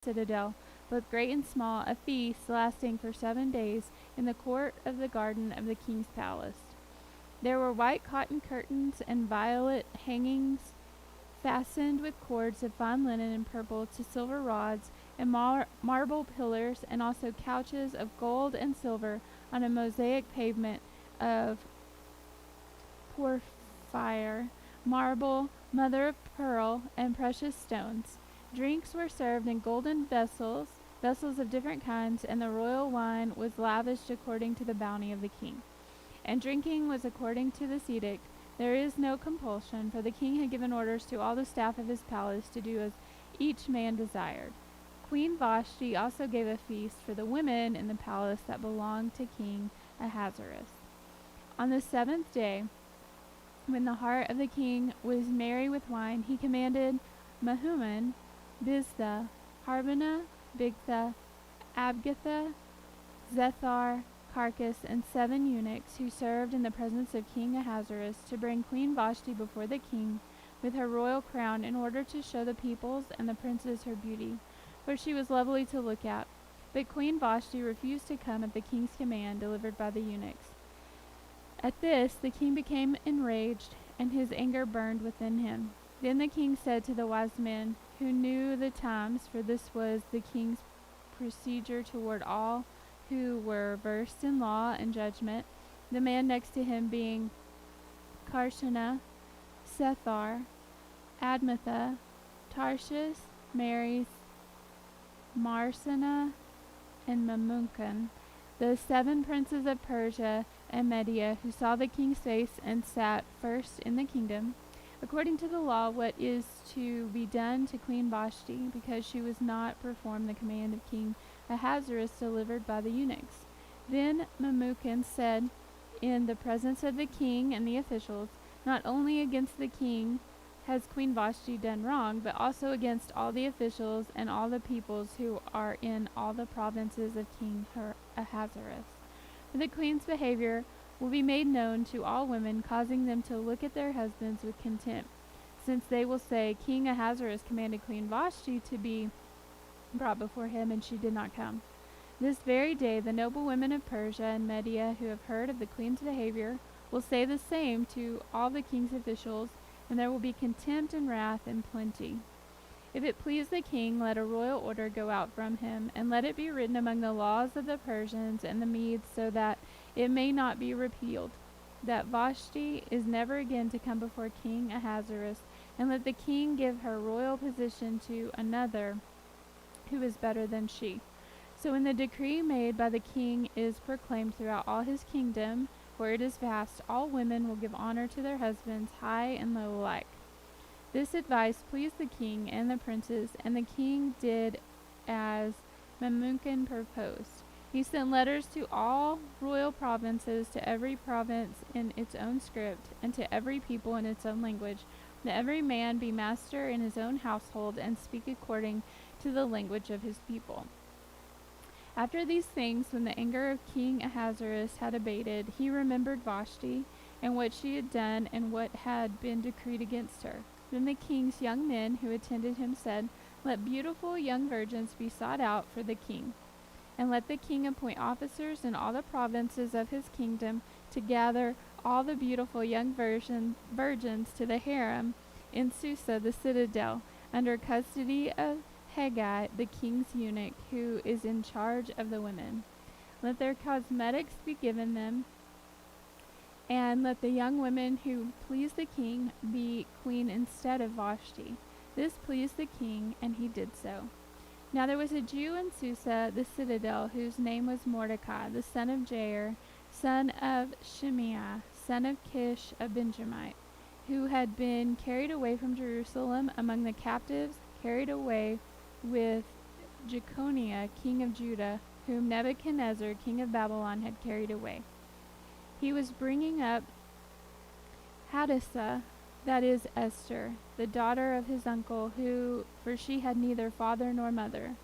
citadel, both great and small, a feast lasting for 7 days in the court of the garden of the king's palace. There were white cotton curtains and violet hangings fastened with cords of fine linen and purple to silver rods, and marble pillars, and also couches of gold and silver on a mosaic pavement of porphyry, marble, mother of pearl, and precious stones. Drinks were served in golden vessels, vessels of different kinds, and the royal wine was lavished according to the bounty of the king. And drinking was according to this edict. There is no compulsion, for the king had given orders to all the staff of his palace to do as each man desired. Queen Vashti also gave a feast for the women in the palace that belonged to King Ahasuerus. On the 7th day, when the heart of the king was merry with wine, he commanded Mehuman, Biztha, Harbona, Bigtha, Abgitha, Zethar, Carcass, and 7 eunuchs who served in the presence of King Ahasuerus to bring Queen Vashti before the king with her royal crown, in order to show the peoples and the princes her beauty, for she was lovely to look at. But Queen Vashti refused to come at the king's command delivered by the eunuchs. At this the king became enraged, and his anger burned within him. Then the king said to the wise men who knew the times, for this was the king's procedure toward all who were versed in law and judgment, the man next to him being Karshana, Sethar, Admatha, Tarshish, Maris, Marsana, and Mamunkan, the 7 princes of Persia and Media, who saw the king's face and sat first in the kingdom, according to the law, what is to be done to Queen Vashti, because she was not performed the command of King Ahasuerus delivered by the eunuchs. Then Memucan said in the presence of the king and the officials, not only against the king has Queen Vashti done wrong, but also against all the officials and all the peoples who are in all the provinces of King Ahasuerus. For the queen's behavior will be made known to all women, causing them to look at their husbands with contempt, since they will say, King Ahasuerus commanded Queen Vashti to be brought before him, and she did not come. This very day the noble women of Persia and Media, who have heard of the queen's behavior, will say the same to all the king's officials, and there will be contempt and wrath in plenty. If it please the king, let a royal order go out from him, and let it be written among the laws of the Persians and the Medes, so that it may not be repealed, that Vashti is never again to come before King Ahasuerus, and let the king give her royal position to another who is better than she. So when the decree made by the king is proclaimed throughout all his kingdom, for it is vast, all women will give honor to their husbands, high and low alike. This advice pleased the king and the princes, and the king did as Memucan proposed. He sent letters to all royal provinces, to every province in its own script, and to every people in its own language, that every man be master in his own household, and speak according to the language of his people. After these things, when the anger of King Ahasuerus had abated, he remembered Vashti, and what she had done, and what had been decreed against her. Then the king's young men who attended him said, Let beautiful young virgins be sought out for the king, and let the king appoint officers in all the provinces of his kingdom to gather all the beautiful young virgins to the harem in Susa the citadel, under custody of Haggai, the king's eunuch, who is in charge of the women. Let their cosmetics be given them, and let the young women who please the king be queen instead of Vashti. This pleased the king, and he did so. Now there was a Jew in Susa, the citadel, whose name was Mordecai, the son of Jair, son of Shimei, son of Kish, a Benjamite, who had been carried away from Jerusalem among the captives, carried away with Jeconiah, king of Judah, whom Nebuchadnezzar, king of Babylon, had carried away. He was bringing up Hadassah, that is Esther, the daughter of his uncle, for she had neither father nor mother.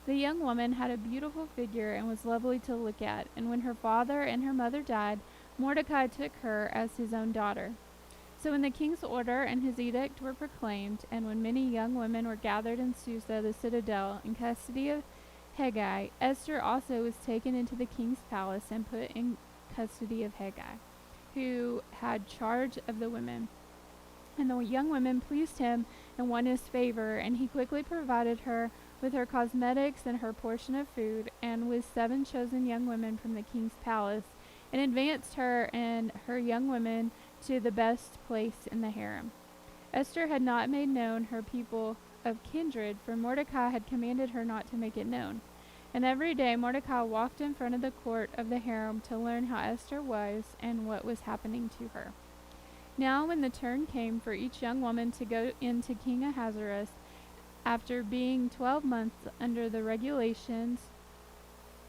The young woman had a beautiful figure and was lovely to look at, and when her father and her mother died, Mordecai took her as his own daughter. So when the king's order and his edict were proclaimed, and when many young women were gathered in Susa, the citadel, in custody of Hegai, Esther also was taken into the king's palace and put in custody of Hegai, who had charge of the women. And the young women pleased him and won his favor, and he quickly provided her with her cosmetics and her portion of food, and with 7 chosen young women from the king's palace, and advanced her and her young women to the best place in the harem. Esther had not made known her people of kindred, for Mordecai had commanded her not to make it known. And every day Mordecai walked in front of the court of the harem to learn how Esther was and what was happening to her. Now when the turn came for each young woman to go into King Ahasuerus, after being 12 months under the regulations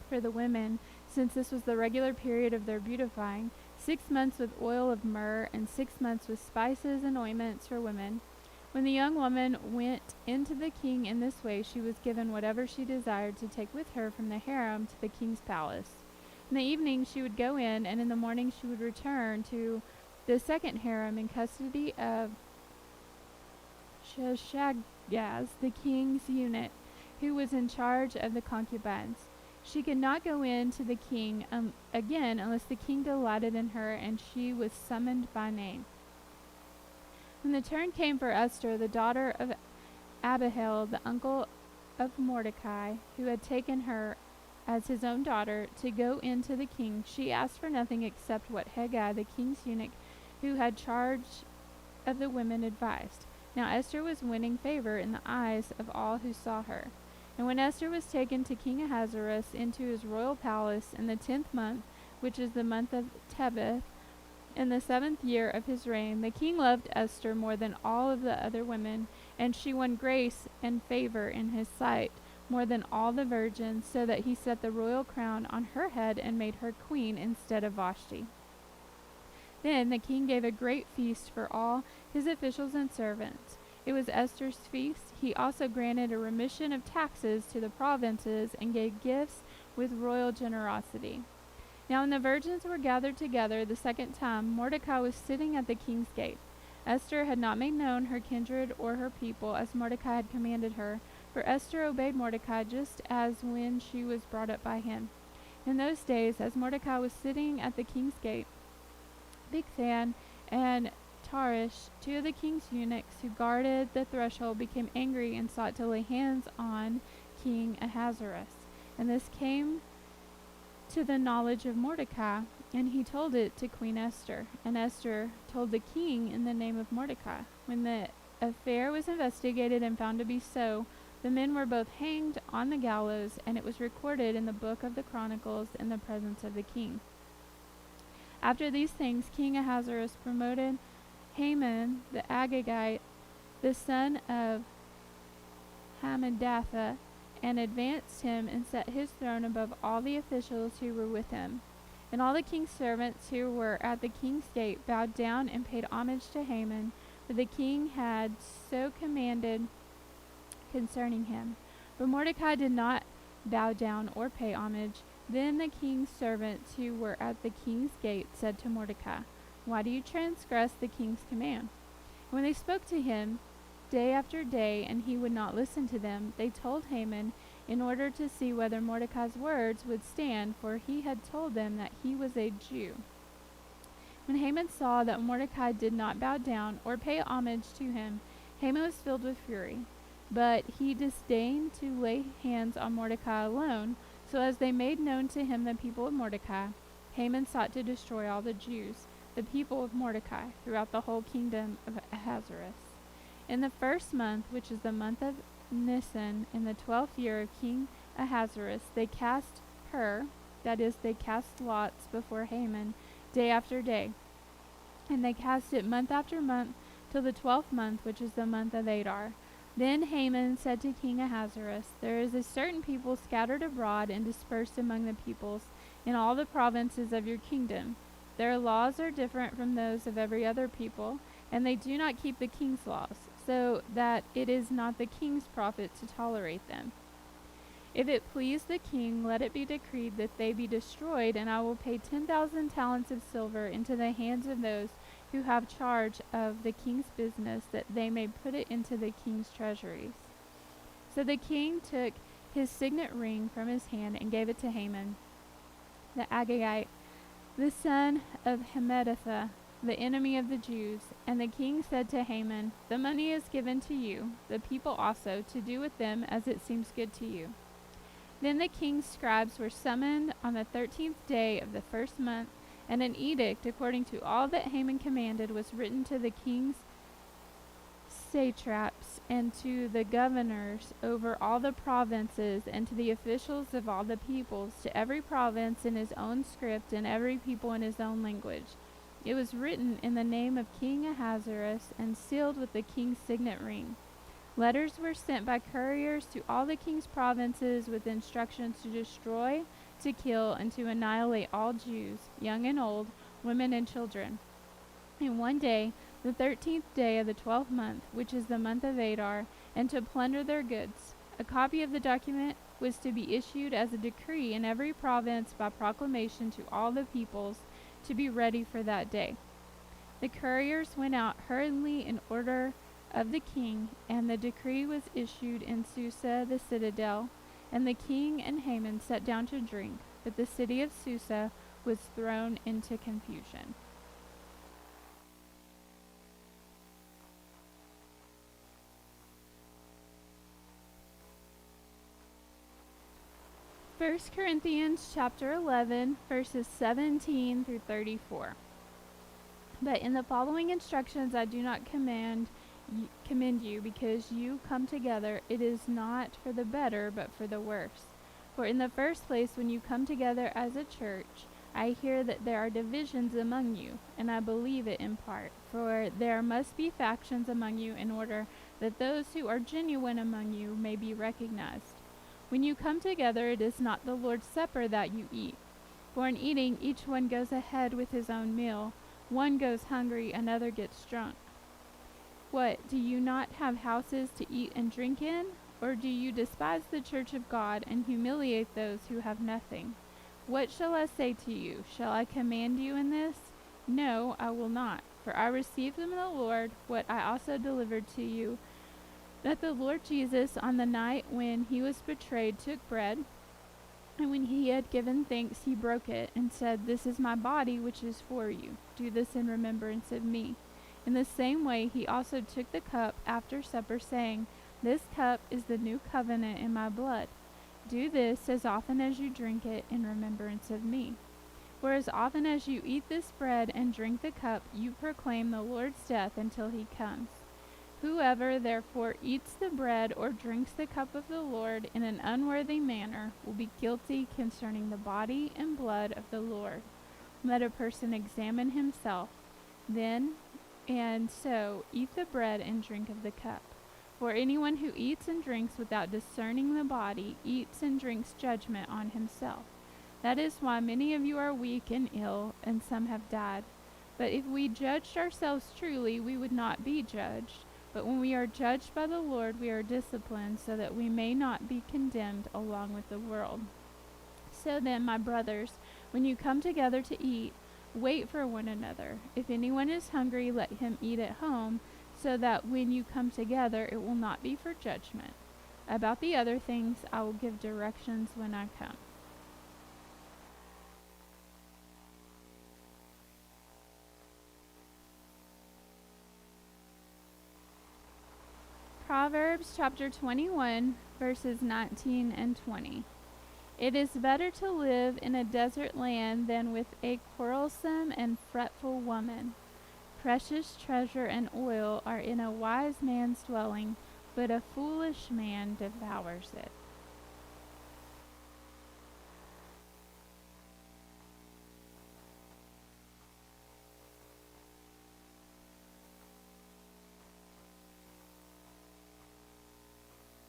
for the women, since this was the regular period of their beautifying, 6 months with oil of myrrh, and 6 months with spices and ointments for women. When the young woman went into the king in this way, she was given whatever she desired to take with her from the harem to the king's palace. In the evening she would go in, and in the morning she would return to the second harem in custody of Shashagaz, the king's eunuch, who was in charge of the concubines. She could not go in to the king again unless the king delighted in her, and she was summoned by name. When the turn came for Esther, the daughter of Abihail, the uncle of Mordecai, who had taken her as his own daughter, to go in to the king, she asked for nothing except what Hegai, the king's eunuch, who had charge of the women, advised. Now Esther was winning favor in the eyes of all who saw her. And when Esther was taken to King Ahasuerus into his royal palace in the 10th month, which is the month of Tebeth, in the 7th year of his reign, the king loved Esther more than all of the other women, and she won grace and favor in his sight more than all the virgins, so that he set the royal crown on her head and made her queen instead of Vashti. Then the king gave a great feast for all his officials and servants. It was Esther's feast. He also granted a remission of taxes to the provinces and gave gifts with royal generosity. Now when the virgins were gathered together the second time, Mordecai was sitting at the king's gate. Esther had not made known her kindred or her people, as Mordecai had commanded her, for Esther obeyed Mordecai just as when she was brought up by him. In those days, as Mordecai was sitting at the king's gate, Bigthan and Tarish, 2 of the king's eunuchs who guarded the threshold, became angry and sought to lay hands on King Ahasuerus. And this came to the knowledge of Mordecai, and he told it to Queen Esther. And Esther told the king in the name of Mordecai. When the affair was investigated and found to be so, the men were both hanged on the gallows, and it was recorded in the book of the Chronicles in the presence of the king. After these things, King Ahasuerus promoted Haman the Agagite, the son of Hammedatha, and advanced him and set his throne above all the officials who were with him. And all the king's servants who were at the king's gate bowed down and paid homage to Haman, for the king had so commanded concerning him. But Mordecai did not bow down or pay homage. Then the king's servants who were at the king's gate said to Mordecai, "Why do you transgress the king's command?" And when they spoke to him day after day, and he would not listen to them, they told Haman in order to see whether Mordecai's words would stand, for he had told them that he was a Jew. When Haman saw that Mordecai did not bow down or pay homage to him, Haman was filled with fury. But he disdained to lay hands on Mordecai alone, so as they made known to him the people of Mordecai, Haman sought to destroy all the Jews, the people of Mordecai, throughout the whole kingdom of Ahasuerus. In the 1st month, which is the month of Nisan, in the 12th year of King Ahasuerus, they cast that is, they cast lots before Haman day after day. And they cast it month after month, till the 12th month, which is the month of Adar. Then Haman said to King Ahasuerus, "There is a certain people scattered abroad and dispersed among the peoples in all the provinces of your kingdom. Their laws are different from those of every other people, and they do not keep the king's laws, so that it is not the king's profit to tolerate them. If it please the king, let it be decreed that they be destroyed, and I will pay 10,000 talents of silver into the hands of those who have charge of the king's business, that they may put it into the king's treasuries. So the king took his signet ring from his hand and gave it to Haman the Agagite, the son of Hammedatha, the enemy of the Jews. And the king said to Haman, "The money is given to you, the people also, to do with them as it seems good to you." Then the king's scribes were summoned on the 13th day of the first month, and an edict according to all that Haman commanded was written to the king's satraps and to the governors over all the provinces and to the officials of all the peoples, to every province in his own script and every people in his own language. It was written in the name of King Ahasuerus and sealed with the king's signet ring. Letters were sent by couriers to all the king's provinces with instructions to destroy, to kill, and to annihilate all Jews, young and old, women and children. And one day, the 13th day of the 12th month, which is the month of Adar, and to plunder their goods. A copy of the document was to be issued as a decree in every province by proclamation to all the peoples, to be ready for that day. The couriers went out hurriedly in order of the king, and the decree was issued in Susa the citadel, and the king and Haman sat down to drink, but the city of Susa was thrown into confusion. First Corinthians chapter 11, verses 17 through 34. But in the following instructions I do not commend you, because you come together. It is not for the better, but for the worse. For in the first place, when you come together as a church, I hear that there are divisions among you, and I believe it in part. For there must be factions among you, in order that those who are genuine among you may be recognized. When you come together, it is not the Lord's Supper that you eat. For in eating, each one goes ahead with his own meal. One goes hungry, another gets drunk. What, do you not have houses to eat and drink in? Or do you despise the church of God and humiliate those who have nothing? What shall I say to you? Shall I command you in this? No, I will not. For I received from the Lord what I also delivered to you, that the Lord Jesus, on the night when he was betrayed, took bread, and when he had given thanks, he broke it, and said, "This is my body, which is for you. Do this in remembrance of me." In the same way, he also took the cup after supper, saying, "This cup is the new covenant in my blood. Do this as often as you drink it in remembrance of me. For as often as you eat this bread and drink the cup, you proclaim the Lord's death until he comes. Whoever therefore eats the bread or drinks the cup of the Lord in an unworthy manner will be guilty concerning the body and blood of the Lord. Let a person examine himself, then, and so eat the bread and drink of the cup. For anyone who eats and drinks without discerning the body eats and drinks judgment on himself. That is why many of you are weak and ill, and some have died. But if we judged ourselves truly, we would not be judged. But when we are judged by the Lord, we are disciplined, so that we may not be condemned along with the world. So then, my brothers, when you come together to eat, wait for one another. If anyone is hungry, let him eat at home, so that when you come together, it will not be for judgment. About the other things, I will give directions when I come. Proverbs chapter 21, verses 19 and 20. It is better to live in a desert land than with a quarrelsome and fretful woman. Precious treasure and oil are in a wise man's dwelling, but a foolish man devours it.